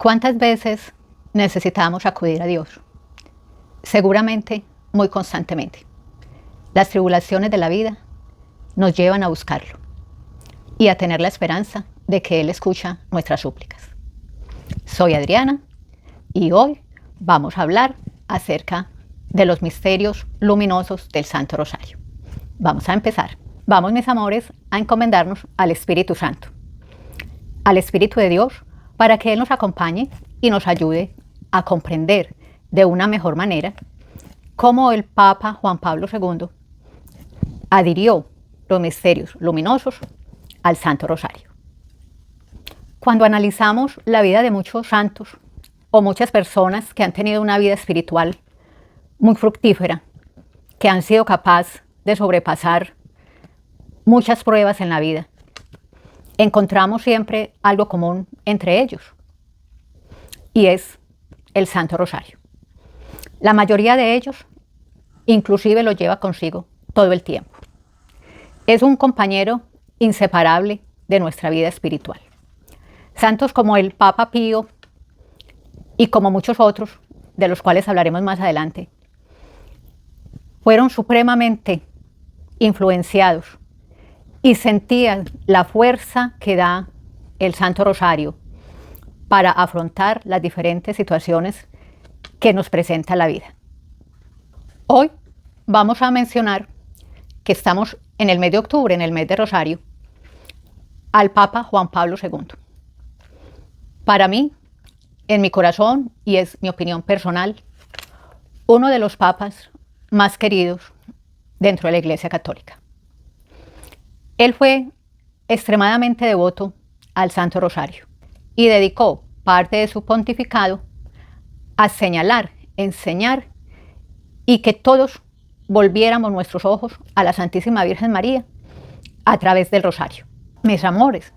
¿Cuántas veces necesitamos acudir a Dios? Seguramente muy constantemente. Las tribulaciones de la vida nos llevan a buscarlo y a tener la esperanza de que Él escucha nuestras súplicas. Soy Adriana y hoy vamos a hablar acerca de los misterios luminosos del Santo Rosario. Vamos a empezar. Vamos, mis amores, a encomendarnos al Espíritu Santo, al Espíritu de Dios, para que Él nos acompañe y nos ayude a comprender de una mejor manera cómo el Papa Juan Pablo II adhirió los misterios luminosos al Santo Rosario. Cuando analizamos la vida de muchos santos o muchas personas que han tenido una vida espiritual muy fructífera, que han sido capaces de sobrepasar muchas pruebas en la vida, encontramos siempre algo común entre ellos, y es el Santo Rosario. La mayoría de ellos inclusive lo lleva consigo todo el tiempo. Es un compañero inseparable de nuestra vida espiritual. Santos como el Papa Pío y como muchos otros, de los cuales hablaremos más adelante, fueron supremamente influenciados y sentían la fuerza que da el Santo Rosario para afrontar las diferentes situaciones que nos presenta la vida. Hoy vamos a mencionar que estamos en el mes de octubre, en el mes de Rosario, al Papa Juan Pablo II. Para mí, en mi corazón, y es mi opinión personal, uno de los papas más queridos dentro de la Iglesia Católica. Él fue extremadamente devoto al Santo Rosario y dedicó parte de su pontificado a señalar, enseñar y que todos volviéramos nuestros ojos a la Santísima Virgen María a través del Rosario. Mis amores,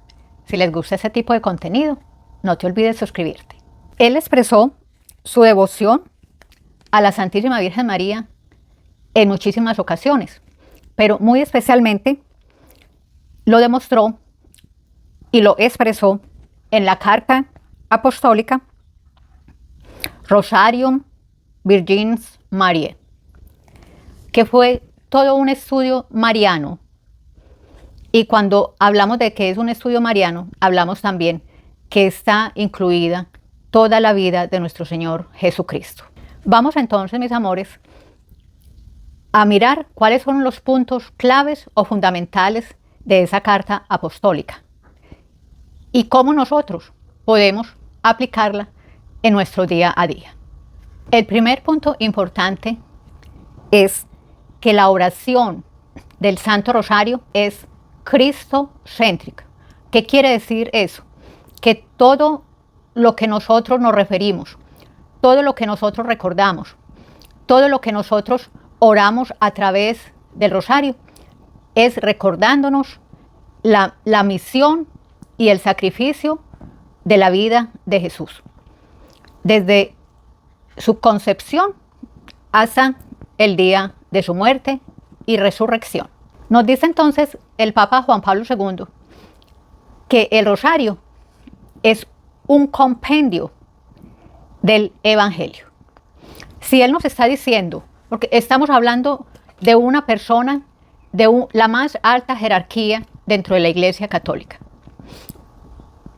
si les gusta ese tipo de contenido, no te olvides suscribirte. Él expresó su devoción a la Santísima Virgen María en muchísimas ocasiones, pero muy especialmente lo demostró y lo expresó en la carta apostólica Rosarium Virgins Mariae, que fue todo un estudio mariano. Y cuando hablamos de que es un estudio mariano, hablamos también que está incluida toda la vida de nuestro Señor Jesucristo. Vamos entonces, mis amores, a mirar cuáles son los puntos claves o fundamentales de esa carta apostólica y cómo nosotros podemos aplicarla en nuestro día a día. El primer punto importante es que la oración del Santo Rosario es cristocéntrica. ¿Qué quiere decir eso? Que todo lo que nosotros nos referimos, todo lo que nosotros recordamos, todo lo que nosotros oramos a través del Rosario es recordándonos la misión y el sacrificio de la vida de Jesús, desde su concepción hasta el día de su muerte y resurrección. Nos dice entonces el Papa Juan Pablo II que el Rosario es un compendio del Evangelio. Si Él nos está diciendo, porque estamos hablando de una persona de la más alta jerarquía dentro de la Iglesia Católica,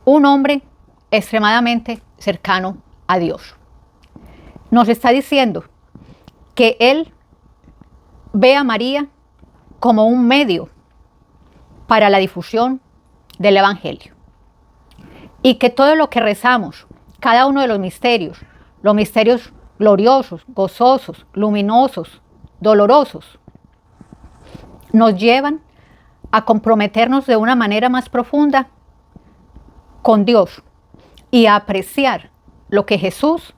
un hombre extremadamente cercano a Dios, nos está diciendo que Él ve a María como un medio para la difusión del Evangelio y que todo lo que rezamos, cada uno de los misterios gloriosos, gozosos, luminosos, dolorosos, nos llevan a comprometernos de una manera más profunda con Dios y a apreciar lo que Jesús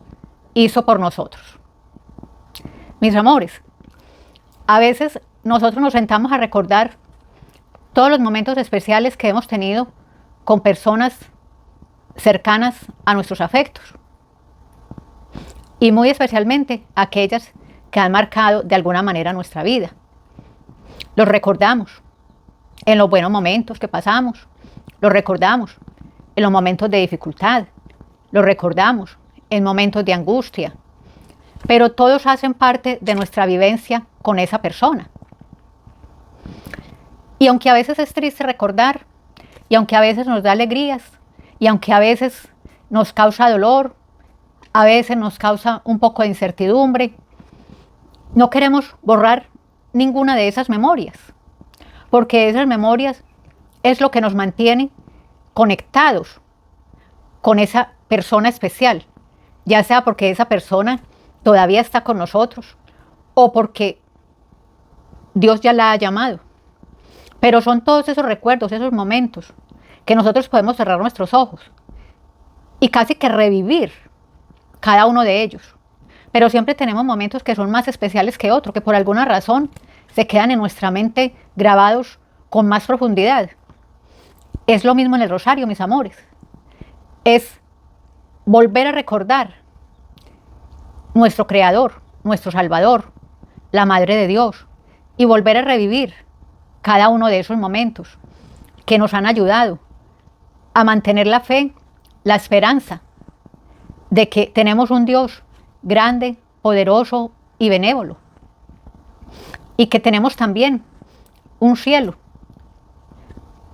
hizo por nosotros. Mis amores, a veces nosotros nos sentamos a recordar todos los momentos especiales que hemos tenido con personas cercanas a nuestros afectos y muy especialmente aquellas que han marcado de alguna manera nuestra vida. Los recordamos en los buenos momentos que pasamos, los recordamos en los momentos de dificultad, lo recordamos en momentos de angustia, pero todos hacen parte de nuestra vivencia con esa persona. Y aunque a veces es triste recordar, y aunque a veces nos da alegrías, y aunque a veces nos causa dolor, a veces nos causa un poco de incertidumbre, no queremos borrar ninguna de esas memorias, porque esas memorias es lo que nos mantiene conectados con esa persona especial, ya sea porque esa persona todavía está con nosotros o porque Dios ya la ha llamado. Pero son todos esos recuerdos, esos momentos que nosotros podemos cerrar nuestros ojos y casi que revivir cada uno de ellos. Pero siempre tenemos momentos que son más especiales que otros, que por alguna razón se quedan en nuestra mente grabados con más profundidad. Es lo mismo en el rosario, mis amores. Es volver a recordar nuestro Creador, nuestro Salvador, la Madre de Dios, y volver a revivir cada uno de esos momentos que nos han ayudado a mantener la fe, la esperanza de que tenemos un Dios grande, poderoso y benévolo, y que tenemos también un cielo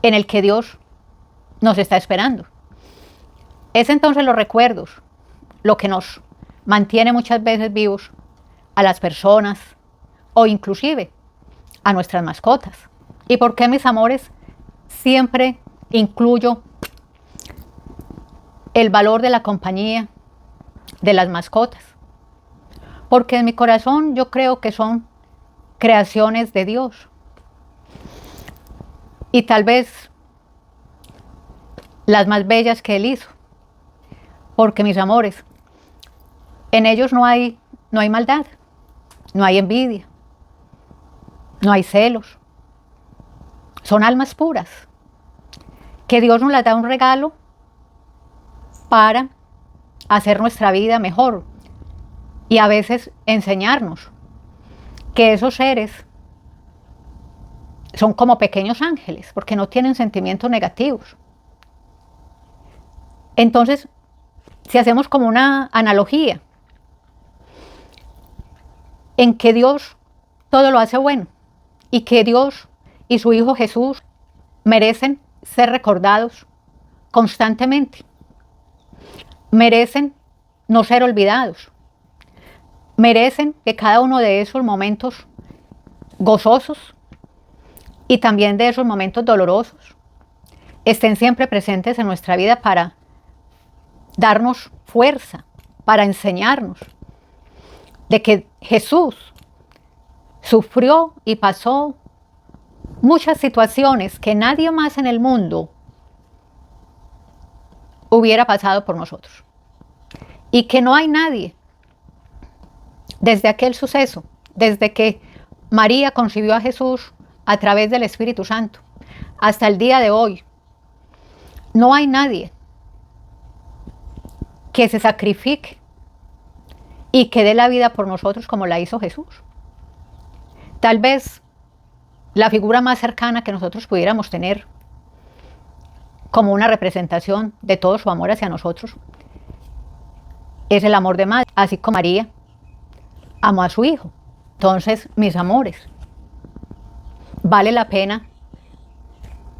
en el que Dios nos está esperando. Es entonces los recuerdos lo que nos mantiene muchas veces vivos a las personas o inclusive a nuestras mascotas. ¿Y por qué, mis amores, siempre incluyo el valor de la compañía de las mascotas? Porque en mi corazón yo creo que son creaciones de Dios. Y tal vez las más bellas que Él hizo. Porque, mis amores, en ellos no hay maldad, no hay envidia, no hay celos. Son almas puras, que Dios nos las da un regalo para hacer nuestra vida mejor y a veces enseñarnos que esos seres son como pequeños ángeles, porque no tienen sentimientos negativos. Entonces, si hacemos como una analogía en que Dios todo lo hace bueno y que Dios y su Hijo Jesús merecen ser recordados constantemente, merecen no ser olvidados, merecen que cada uno de esos momentos gozosos y también de esos momentos dolorosos estén siempre presentes en nuestra vida para darnos fuerza, para enseñarnos de que Jesús sufrió y pasó muchas situaciones que nadie más en el mundo hubiera pasado por nosotros. Y que no hay nadie, desde aquel suceso, desde que María concibió a Jesús a través del Espíritu Santo, hasta el día de hoy, no hay nadie que se sacrifique y que dé la vida por nosotros como la hizo Jesús. Tal vez la figura más cercana que nosotros pudiéramos tener como una representación de todo su amor hacia nosotros es el amor de madre, así como María amó a su hijo. Entonces, mis amores, vale la pena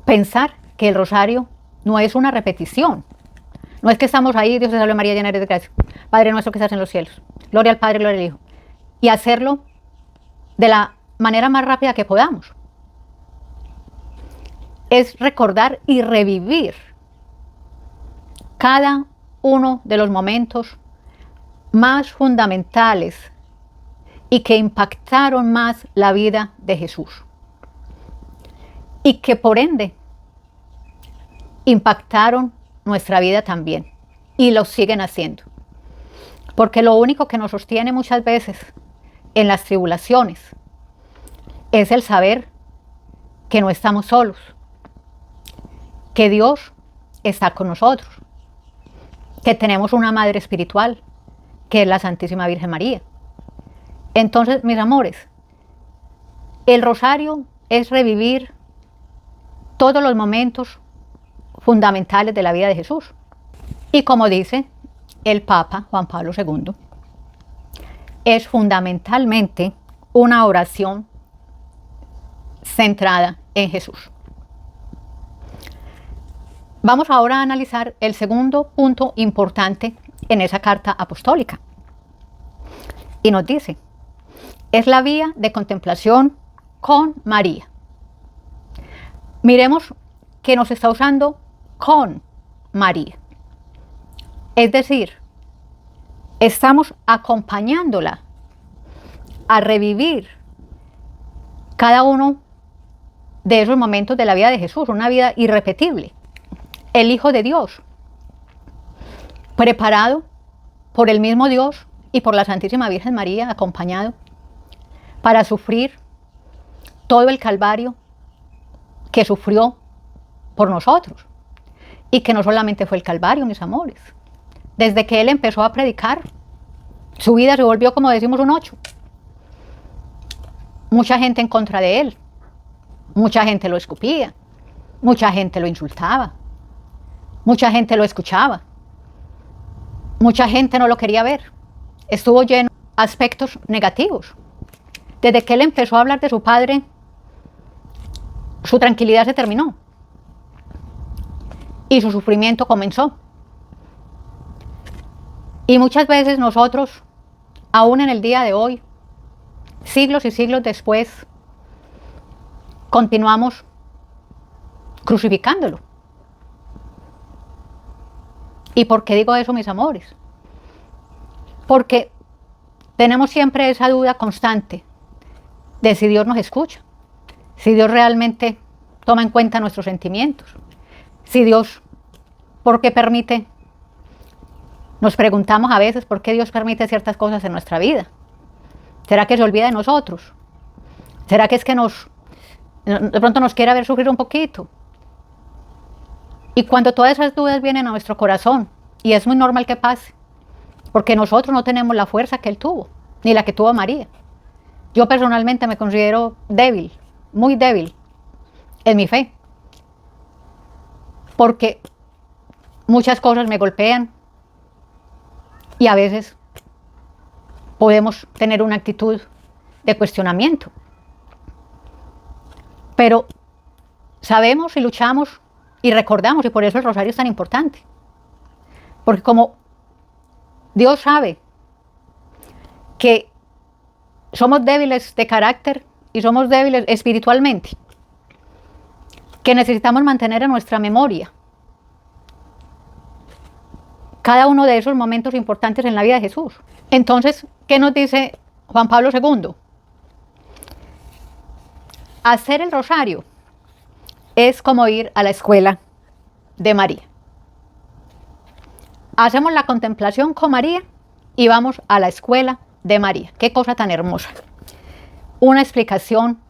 pensar que el rosario no es una repetición. No es que estamos ahí, Dios te salve María, llena eres de gracia, Padre nuestro que estás en los cielos, gloria al Padre, gloria al Hijo, y hacerlo de la manera más rápida que podamos. Es recordar y revivir cada uno de los momentos más fundamentales y que impactaron más la vida de Jesús. Y que por ende impactaron nuestra vida también. Y lo siguen haciendo. Porque lo único que nos sostiene muchas veces en las tribulaciones es el saber que no estamos solos. Que Dios está con nosotros. Que tenemos una madre espiritual, que es la Santísima Virgen María. Entonces, mis amores, el rosario es revivir todos los momentos fundamentales de la vida de Jesús. Y como dice el Papa Juan Pablo II es fundamentalmente una oración centrada en Jesús. Vamos ahora a analizar el segundo punto importante en esa carta apostólica. Y nos dice, es la vía de contemplación con María. Miremos que nos está usando con María. Es decir, estamos acompañándola a revivir cada uno de esos momentos de la vida de Jesús, una vida irrepetible. El Hijo de Dios, preparado por el mismo Dios y por la Santísima Virgen María, acompañado para sufrir todo el calvario que sufrió por nosotros. Y que no solamente fue el calvario, mis amores. Desde que Él empezó a predicar, su vida se volvió, como decimos, un 8. Mucha gente en contra de Él. Mucha gente lo escupía. Mucha gente lo insultaba. Mucha gente lo escuchaba. Mucha gente no lo quería ver. Estuvo lleno de aspectos negativos. Desde que Él empezó a hablar de su Padre, su tranquilidad se terminó. Y su sufrimiento comenzó. Y muchas veces nosotros, aún en el día de hoy, siglos y siglos después, continuamos crucificándolo. ¿Y por qué digo eso, mis amores? Porque tenemos siempre esa duda constante de si Dios nos escucha, si Dios realmente toma en cuenta nuestros sentimientos, si Dios, ¿por qué permite? Nos preguntamos a veces por qué Dios permite ciertas cosas en nuestra vida. ¿Será que se olvida de nosotros? ¿Será que es que de pronto nos quiere ver sufrir un poquito? Y cuando todas esas dudas vienen a nuestro corazón, y es muy normal que pase, porque nosotros no tenemos la fuerza que Él tuvo, ni la que tuvo María. Yo personalmente me considero débil, muy débil en mi fe, porque muchas cosas me golpean y a veces podemos tener una actitud de cuestionamiento. Pero sabemos y luchamos y recordamos, y por eso el rosario es tan importante. Porque como Dios sabe que somos débiles de carácter y somos débiles espiritualmente, que necesitamos mantener en nuestra memoria cada uno de esos momentos importantes en la vida de Jesús. Entonces, ¿qué nos dice Juan Pablo II? Hacer el rosario es como ir a la escuela de María. Hacemos la contemplación con María y vamos a la escuela de María. Qué cosa tan hermosa. Una explicación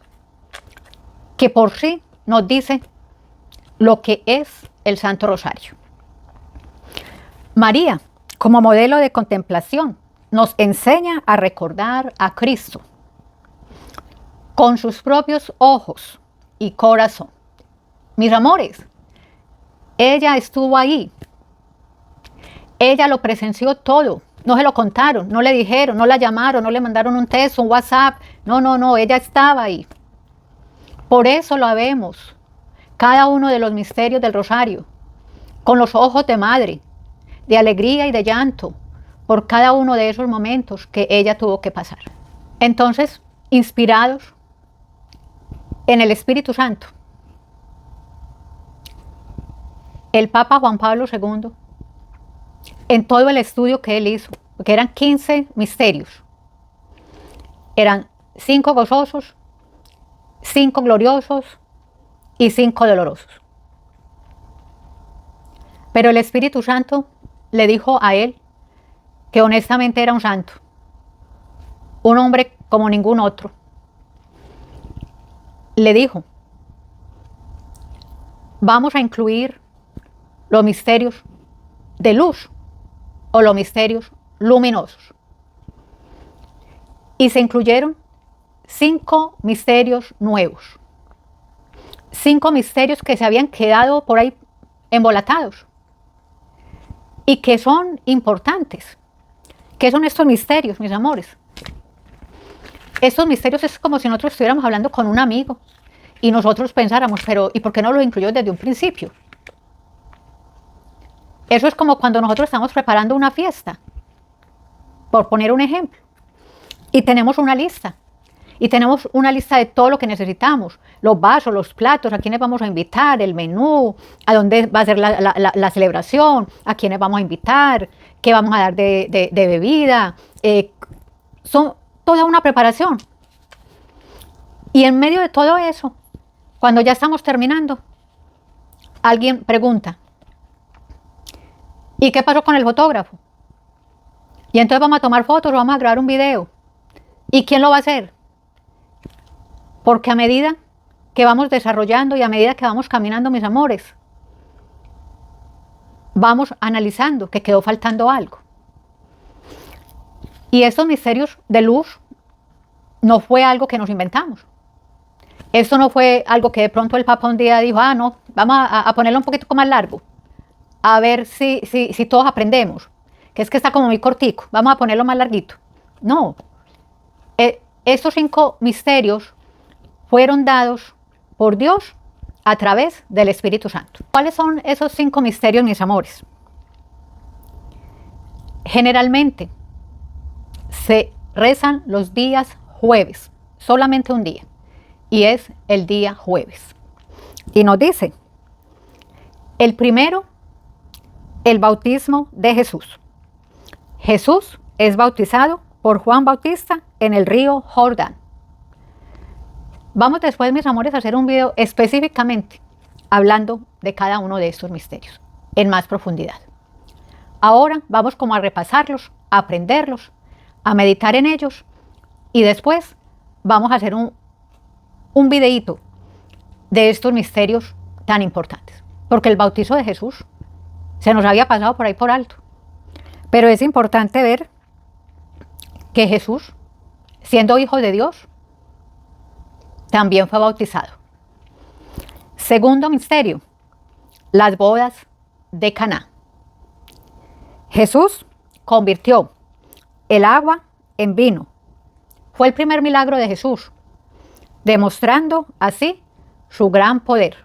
que por sí nos dice lo que es el Santo Rosario. María, como modelo de contemplación, nos enseña a recordar a Cristo con sus propios ojos y corazón. Mis amores, ella estuvo ahí. Ella lo presenció todo. No se lo contaron, no le dijeron, no la llamaron, no le mandaron un texto, un WhatsApp. No, ella estaba ahí. Por eso lo vemos, cada uno de los misterios del rosario, con los ojos de madre, de alegría y de llanto, por cada uno de esos momentos que ella tuvo que pasar. Entonces, inspirados en el Espíritu Santo, el Papa Juan Pablo II, en todo el estudio que él hizo, porque eran 15 misterios, eran 5 gozosos, 5 gloriosos y 5 dolorosos. Pero el Espíritu Santo le dijo a él que honestamente era un santo, un hombre como ningún otro. Le dijo, vamos a incluir los misterios de luz o los misterios luminosos. Y se incluyeron 5 misterios nuevos, 5 misterios que se habían quedado por ahí embolatados. y que son importantes. ¿Qué son estos misterios, mis amores? Estos misterios es como si nosotros estuviéramos hablando con un amigo y nosotros pensáramos, pero ¿y por qué no los incluyó desde un principio? Eso es como cuando nosotros estamos preparando una fiesta, por poner un ejemplo, y tenemos una lista. Y tenemos una lista de todo lo que necesitamos, los vasos, los platos, a quiénes vamos a invitar, el menú, a dónde va a ser la celebración, a quiénes vamos a invitar, qué vamos a dar de bebida. Son toda una preparación. Y en medio de todo eso, cuando ya estamos terminando, alguien pregunta, ¿y qué pasó con el fotógrafo? Y entonces vamos a tomar fotos o vamos a grabar un video. ¿Y quién lo va a hacer? Porque a medida que vamos desarrollando y a medida que vamos caminando, mis amores, vamos analizando que quedó faltando algo. Y estos misterios de luz no fue algo que nos inventamos. Esto no fue algo que de pronto el Papa un día dijo, no, vamos a ponerlo un poquito más largo, a ver si todos aprendemos, que es que está como muy cortico, vamos a ponerlo más larguito. No, estos 5 misterios fueron dados por Dios a través del Espíritu Santo. ¿Cuáles son esos 5 misterios, mis amores? Generalmente se rezan los días jueves, solamente un día, y es el día jueves. Y nos dice, el primero, el bautismo de Jesús. Jesús es bautizado por Juan Bautista en el río Jordán. Vamos después, mis amores, a hacer un video específicamente hablando de cada uno de estos misterios en más profundidad. Ahora vamos como a repasarlos, a aprenderlos, a meditar en ellos y después vamos a hacer un videíto de estos misterios tan importantes. Porque el bautizo de Jesús se nos había pasado por ahí por alto. Pero es importante ver que Jesús, siendo hijo de Dios, también fue bautizado. Segundo misterio, las bodas de Caná. Jesús convirtió el agua en vino. Fue el primer milagro de Jesús, demostrando así su gran poder.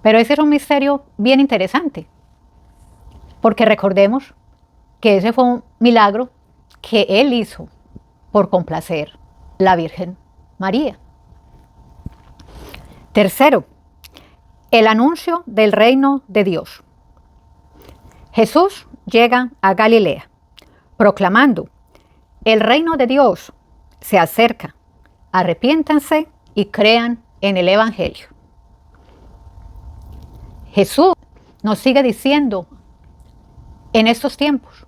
Pero ese es un misterio bien interesante, porque recordemos que ese fue un milagro que Él hizo por complacer a la Virgen María. Tercero, el anuncio del reino de Dios. Jesús llega a Galilea, proclamando, el reino de Dios se acerca, arrepiéntanse y crean en el Evangelio. Jesús nos sigue diciendo en estos tiempos,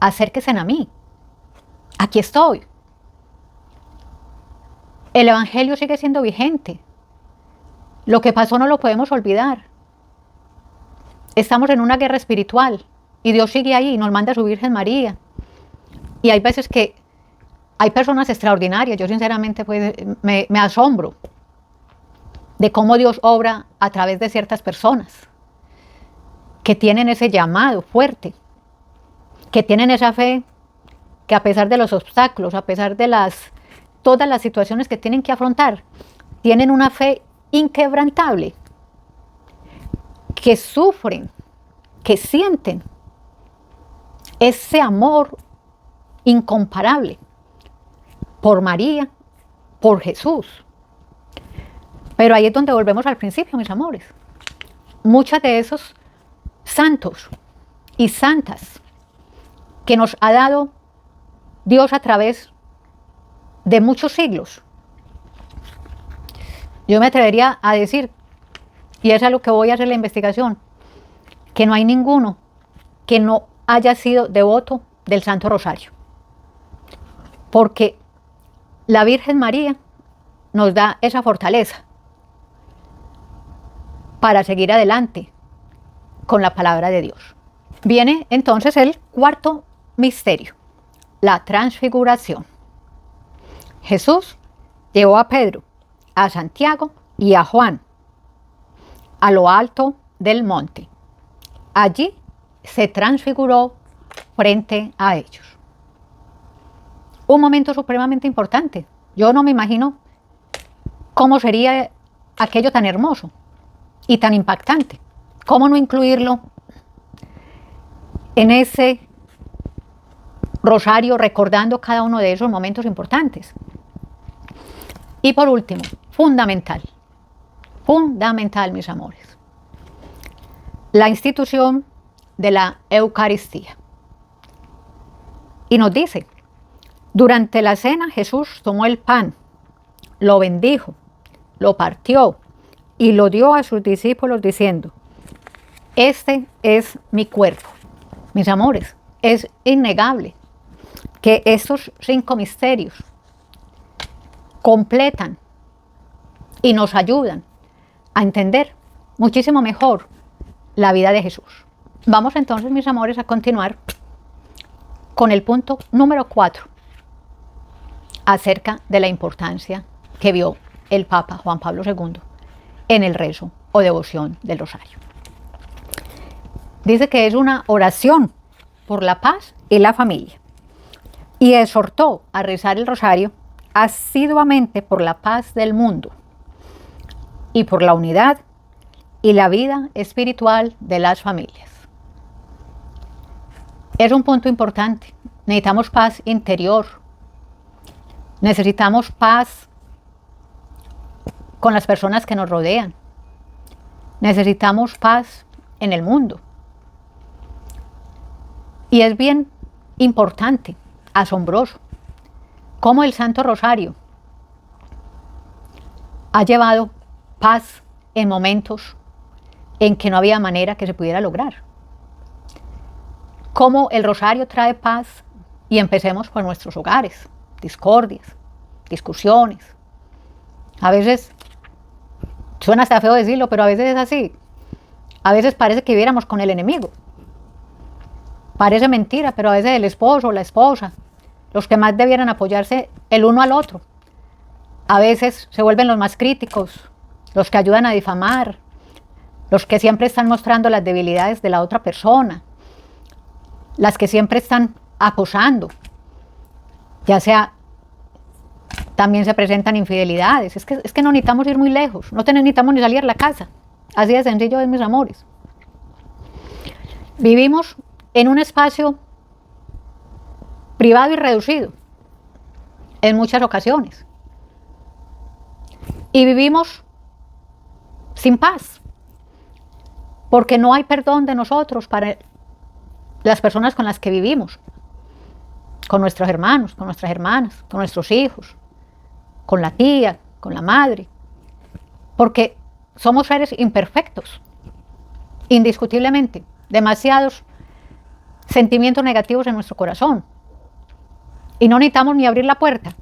acérquense a mí, aquí estoy. El Evangelio sigue siendo vigente. Lo que pasó no lo podemos olvidar. Estamos en una guerra espiritual y Dios sigue ahí y nos manda a su Virgen María. Y hay veces que hay personas extraordinarias. Yo sinceramente pues, me asombro de cómo Dios obra a través de ciertas personas que tienen ese llamado fuerte, que tienen esa fe, que a pesar de los obstáculos, a pesar de todas las situaciones que tienen que afrontar, tienen una fe inquebrantable, que sufren, que sienten ese amor incomparable por María, por Jesús. Pero ahí es donde volvemos al principio, mis amores. Muchos de esos santos y santas que nos ha dado Dios a través de muchos siglos, yo me atrevería a decir, y es a lo que voy a hacer la investigación, que no hay ninguno que no haya sido devoto del Santo Rosario. Porque la Virgen María nos da esa fortaleza para seguir adelante con la palabra de Dios. Viene entonces el cuarto misterio, la transfiguración. Jesús llevó a Pedro, a Santiago y a Juan a lo alto del monte. Allí se transfiguró frente a ellos. Un momento supremamente importante. Yo no me imagino cómo sería aquello tan hermoso y tan impactante. ¿Cómo no incluirlo en ese rosario recordando cada uno de esos momentos importantes? Y por último, fundamental, mis amores, la institución de la Eucaristía. Y nos dice, durante la cena Jesús tomó el pan, lo bendijo, lo partió y lo dio a sus discípulos diciendo, este es mi cuerpo. Mis amores, es innegable que estos 5 misterios completan y nos ayudan a entender muchísimo mejor la vida de Jesús. Vamos entonces, mis amores, a continuar con el punto número 4 acerca de la importancia que vio el Papa Juan Pablo II en el rezo o devoción del rosario. Dice que es una oración por la paz y la familia y exhortó a rezar el rosario asiduamente por la paz del mundo y por la unidad y la vida espiritual de las familias. Es un punto importante. Necesitamos paz interior. Necesitamos paz con las personas que nos rodean. Necesitamos paz en el mundo. Y es bien importante, asombroso, cómo el Santo Rosario ha llevado paz en momentos en que no había manera que se pudiera lograr. Cómo el rosario trae paz, y empecemos por nuestros hogares, discordias, discusiones. A veces, suena hasta feo decirlo, pero a veces es así. A veces parece que viviéramos con el enemigo. Parece mentira, pero a veces el esposo o la esposa, los que más debieran apoyarse el uno al otro, a veces se vuelven los más críticos, los que ayudan a difamar, los que siempre están mostrando las debilidades de la otra persona, las que siempre están acosando, ya sea, también se presentan infidelidades. Es que no necesitamos ir muy lejos, no necesitamos ni salir a la casa, así de sencillo es, mis amores. Vivimos en un espacio privado y reducido, en muchas ocasiones. Y vivimos sin paz, porque no hay perdón de nosotros para las personas con las que vivimos, con nuestros hermanos, con nuestras hermanas, con nuestros hijos, con la tía, con la madre, porque somos seres imperfectos, indiscutiblemente, demasiados sentimientos negativos en nuestro corazón. Y no necesitamos ni abrir la puerta.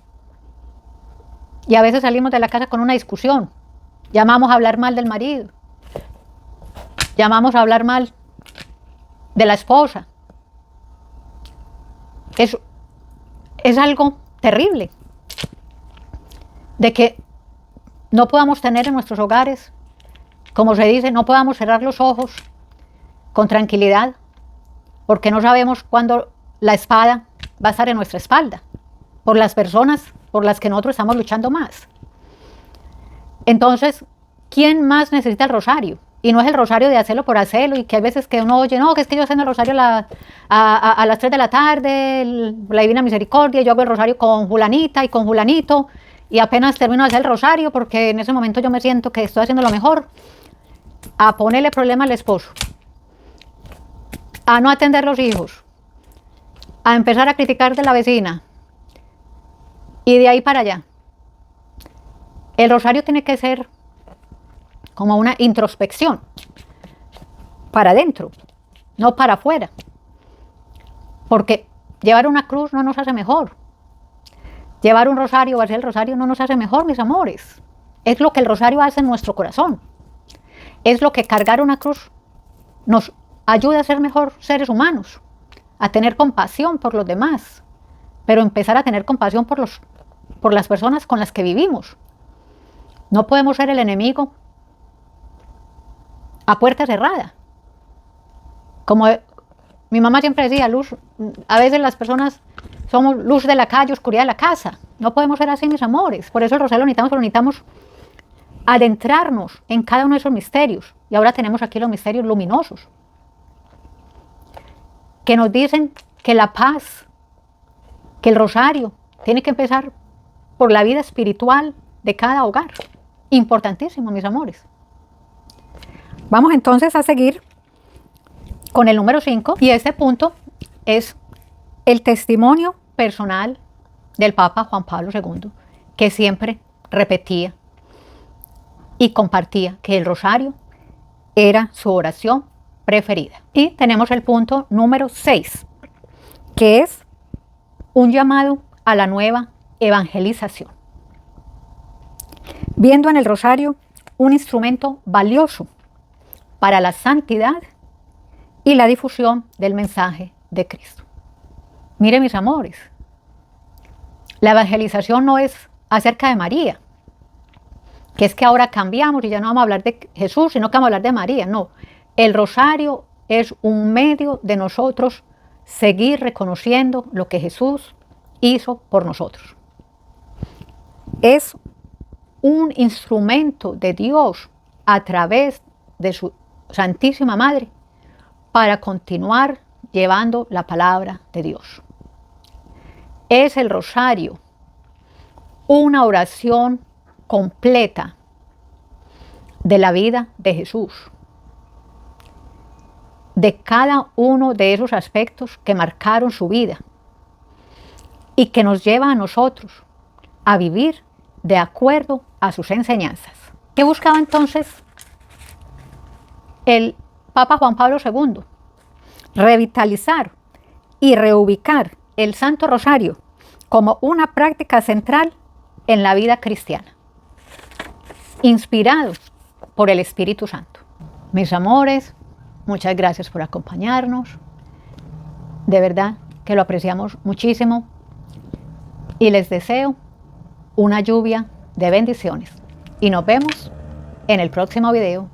Y a veces salimos de la casa con una discusión. Llamamos a hablar mal del marido. Llamamos a hablar mal de la esposa. Es algo terrible. De que no podamos tener en nuestros hogares, como se dice, no podamos cerrar los ojos con tranquilidad, porque no sabemos cuándo la espada va a estar en nuestra espalda, por las personas por las que nosotros estamos luchando más. Entonces, ¿quién más necesita el rosario? Y no es el rosario de hacerlo por hacerlo, y que hay veces que uno oye, no, que es que yo haciendo el rosario a las 3 de la tarde, la Divina Misericordia, yo hago el rosario con fulanita y con fulanito, y apenas termino de hacer el rosario, porque en ese momento yo me siento que estoy haciendo lo mejor, a ponerle problema al esposo, a no atender los hijos, a empezar a criticar de la vecina, y de ahí para allá. El rosario tiene que ser como una introspección, para adentro, no para afuera, porque llevar una cruz no nos hace mejor, llevar un rosario o hacer el rosario no nos hace mejor, mis amores. Es lo que el rosario hace en nuestro corazón, es lo que cargar una cruz nos ayuda a ser mejor seres humanos, a tener compasión por los demás, pero empezar a tener compasión por las personas con las que vivimos. No podemos ser el enemigo a puerta cerrada, como Mi mamá siempre decía, luz, a veces las personas somos luz de la calle, oscuridad de la casa. No podemos ser así, mis amores. Por eso el rosario lo necesitamos, pero necesitamos adentrarnos en cada uno de esos misterios. Y ahora tenemos aquí los misterios luminosos, que nos dicen que la paz, que el rosario tiene que empezar por la vida espiritual de cada hogar. Importantísimo, mis amores. Vamos entonces a seguir con el número 5, y este punto es el testimonio personal del Papa Juan Pablo II, que siempre repetía y compartía que el rosario era su oración preferida. Y tenemos el punto número 6, que es un llamado a la nueva evangelización, viendo en el rosario un instrumento valioso para la santidad y la difusión del mensaje de Cristo. Miren, mis amores, la evangelización no es acerca de María, que es que ahora cambiamos y ya no vamos a hablar de Jesús, sino que vamos a hablar de María. No, el rosario es un medio de nosotros seguir reconociendo lo que Jesús hizo por nosotros. Es un instrumento de Dios a través de su Santísima Madre para continuar llevando la palabra de Dios. Es el rosario una oración completa de la vida de Jesús, de cada uno de esos aspectos que marcaron su vida y que nos lleva a nosotros a vivir de acuerdo a sus enseñanzas. ¿Qué buscaba entonces el Papa Juan Pablo II? Revitalizar y reubicar el Santo Rosario como una práctica central en la vida cristiana, inspirado por el Espíritu Santo. Mis amores, muchas gracias por acompañarnos. De verdad que lo apreciamos muchísimo y les deseo una lluvia de bendiciones. Y nos vemos en el próximo video.